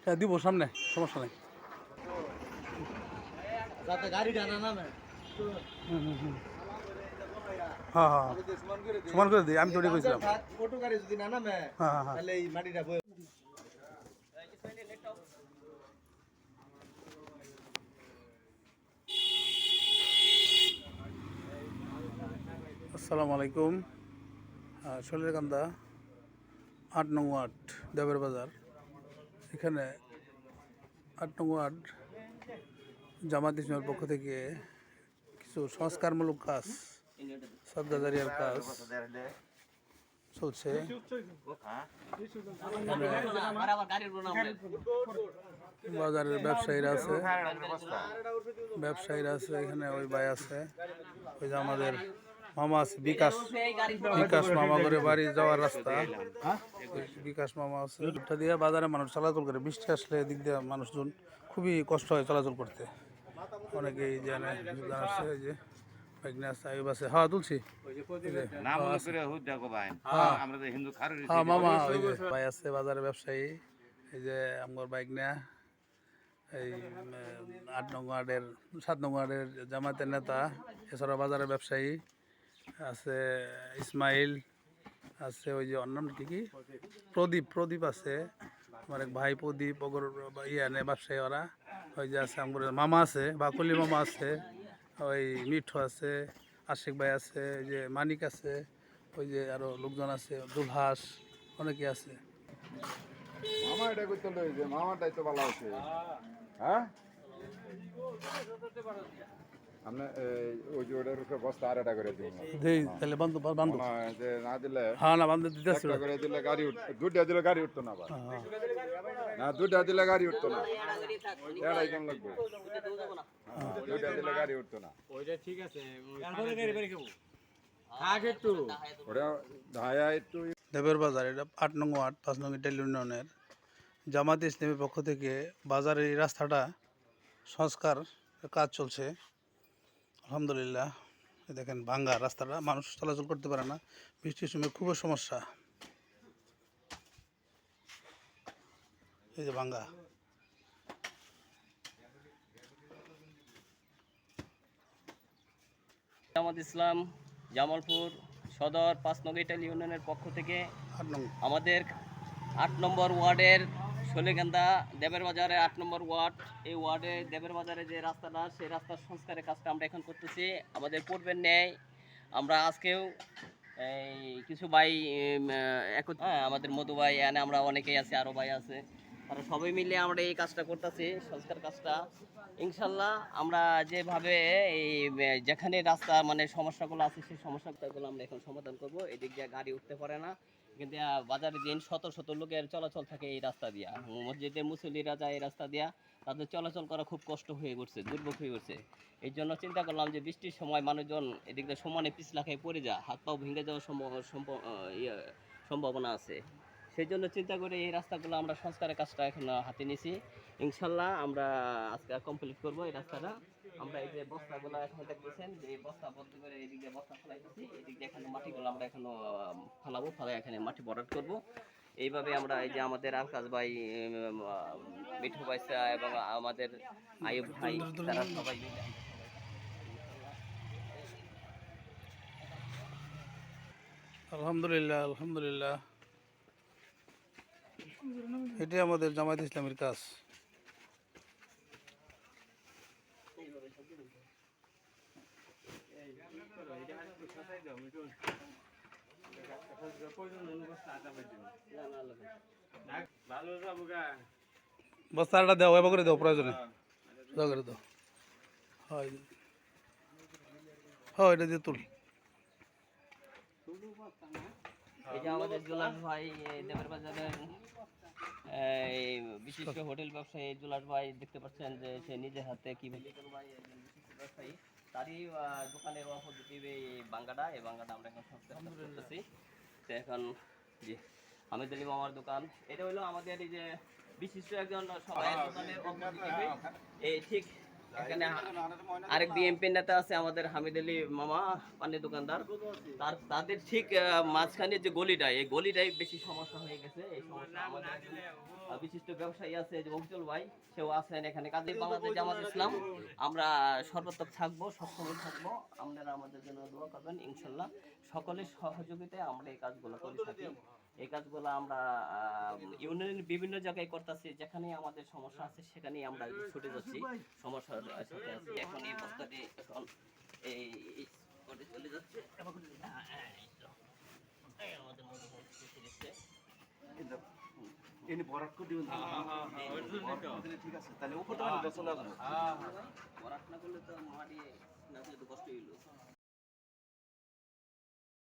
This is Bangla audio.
হ্যাঁ দিব সামনে, সমস্যা নেই। হ্যাঁ হ্যাঁ সমান করে দিই, আমি তো ওটাই কইছিলাম। হ্যাঁ হ্যাঁ আসসালামু আলাইকুম। শৈলেরকান্দা ৮ নং ওয়ার্ড দেবের বাজার, এখানে ৮ নং ওয়ার্ড জামাত ইসলামের পক্ষ থেকে কিছু সংস্কারমূলক কাজ, সদ্গাজারিয়ার কাজ চলছে। বাজারের ব্যবসায়ীরা আছে, এখানে ওই ভাই আছে, ওই যে আমাদের মামা আছে বিকাশ মামা করে বাড়ি যাওয়ার রাস্তা, বিকাশ মামা আছে। এটা দিয়ে বাজারে মানুষ চলাচল করে, বৃষ্টি আসলে এদিক দিয়ে মানুষজন খুবই কষ্ট হয় চলাচল করতে। অনেকেই জানাচ্ছে যে হ্যাঁ তুলছি মামা, ওই যে ভাই আছে বাজারের ব্যবসায়ী, এই যে আমার বাইক নেয়া এই ৮ নং ওয়ার্ডের ৭ নং ওয়ার্ডের জামাতের নেতা, এছাড়া বাজারের ব্যবসায়ী আছে ইসমাইল আছে, ওই যে অন্যান্য কি প্রদীপ আছে, আমার এক ভাই প্রদীপ অগর ইয়ানে ব্যবসায়ী ওরা, ওই যে আছে আমার মামা আছে, বাকুলি মামা আছে, ওই মিঠু আছে, আশিক ভাই আছে, ওই যে মানিক আছে, ওই যে আরো লোকজন আছে, দুলহাস, অনেকে আছে। মামা এটা করতে লইছে, মামাটাই তো ভালো আছে। হ্যাঁ আপনি ওই যে ওটার উপরে বস্তা আর এটা করে দিন, তাহলে বান্ধব যে না দিলে হ্যাঁ না বান্ধব দিতে একটা করে দিলে গাড়ি দুইটা দিলে গাড়ি উঠতো না, আবার না দুইটা দিলে গাড়ি উঠতো না, এটাই কেমন লাগবে, দুইটা দিলে গাড়ি উঠতো না। ওইটা ঠিক আছে, একটু ওটা ধায়া একটু দেবের বাজার, এটা ৮ নং ওয়ার্ড ৫ নং ইটালি ইউনিয়নের জামাত ইসলামের পক্ষ থেকে বাজারের এই রাস্তাটা সংস্কার কাজ চলছে। আলহামদুলিল্লাহ, দেখেন ভাঙ্গা রাস্তাটা, মানুষ চলাচল করতে পারে না, বৃষ্টির সময় খুবই সমস্যা। এই যে ভাঙ্গা, জামাত ইসলাম জামালপুর সদর ৫ নং ইটালি ইউনিয়নের পক্ষ থেকে ৮ নং আমাদের ৮ নম্বর ওয়ার্ডের শৈলেকান্দা দেবের বাজারে ৮ নম্বর ওয়ার্ড, এই ওয়ার্ডে দেবের বাজারে যে রাস্তাটা, সেই রাস্তার সংস্কারের কাজটা আমরা এখন করতেছি। আমাদের পূর্বের ন্যায় আমরা আজকেও এই কিছু ভাই আমাদের মধু ভাই এনে আমরা অনেকেই আছি, আরও ভাই আছে, তারা সবাই মিলে আমরা এই কাজটা করতেছি, সংস্কার কাজটা। ইনশাল্লাহ আমরা যেভাবে এই যেখানে রাস্তা মানে সমস্যাগুলো আছে, সেই সমস্যাগুলো আমরা এখন সমাধান করব। এদিক দিয়ে গাড়ি উঠতে পারে না, কিন্তু বাজারে দিন শত শত লোকের চলাচল থাকে এই রাস্তা দিয়া, মসজিদের মুসল্লিরা যায় এই রাস্তা দিয়া, তাদের চলাচল করা খুব কষ্ট হয়ে পড়ছে, দুর্ভোগ হয়ে পড়ছে। এই জন্য চিন্তা করলাম যে বৃষ্টির সময় মানুষজন এদিক দিয়ে সমানে পিছলা খেয়ে পড়ে যায়, হাত পাও ভেঙে যাওয়ার সম্ভাবনা আছে। সেই জন্য চিন্তা করে এই রাস্তাগুলো আমরা সংস্কারের কাজটা এখন হাতে নিয়েছি। ইনশাল্লাহ আমরা আজকে কমপ্লিট করব এই রাস্তাটা। আমরা এই যে বস্তাগুলো এখন দেখতেছেন যে এই বস্তা বদ্ধ করে এদিক দিয়ে বস্তা ফেলাইতেছি, এদিক দিয়ে এখানে মাটিগুলো আমরা এখনো ফেলাবো, ফেলে এখানে মাটি ভরাট করব। এইভাবে আমরা এই যে আমাদের আলকাজ ভাই, মিঠু ভাইসা এবং আমাদের আয়ুব ভাই, তারা সবাই মিলে আলহামদুলিল্লাহ আলহামদুলিল্লাহ, এটাই আমাদের জামায়াত ইসলামের কাজ। বস্তাটা দেও, এবার করে দেও, প্রয়োজনে দাও করে দাও। হয় হ্যাঁ, এটা দিয়ে তুল। এই যে আমাদের জুলাস ভাই দেবের বাজারের বিশিষ্ট হোটেল ব্যবসায়ী জুলাস ভাই, দেখতে পাচ্ছেন যে সে নিজের হাতে কিভাবে ব্যবসায়ী, তারই দোকানের অপোজিটিভে এই বাঙ্গাটা আমরা এখন সংস্কার করতেছি। তো এখন জি হামিদ আলী মামার দোকান, এটা হলো আমাদের এই যে বিশিষ্ট একজন সবাই দোকানের অপোজিটিভে, এই ঠিক এখানে আরেক বিএমপি নেতা আছে আমাদের হামিদ আলী মামা পানি দোকানদার, তাদের ঠিক মাঝখানে যে গলিটা, এই গলিটাই বেশি সমস্যা হয়ে গেছে। এই সমস্যা আমাদের একজন, বিশিষ্ট ব্যবসায়ী আছে যে মকজুল ভাই, সেও আছেন এখানে। কাজী বাংলাদেশ জামাত ইসলাম আমরা সর্বাত্মক থাকবো, সবসময় থাকবো। আপনারা আমাদের জন্য দোয়া করবেন, ইনশাল্লাহ সকলের সহযোগিতায় আমরা এই কাজগুলো করে থাকি। এই কাজগুলো আমরা ইউনিয়নের বিভিন্ন জায়গায় করতেছি, যেখানে আমাদের সমস্যা আছে সেখানেই আমরা ছুটে যাচ্ছি, সমস্যার সাথে আছি। এখন এই বস্তাটি এখন এই করে চলে যাচ্ছে। এই আমাদের মধ্যে পৌঁছে গেছে। এনে বরাত করে দিবেন। ঠিক আছে, তাহলে উপরটা চলে আসবো। বরাত না করলে তো মাটি না দিলে তো কষ্ট হইলো।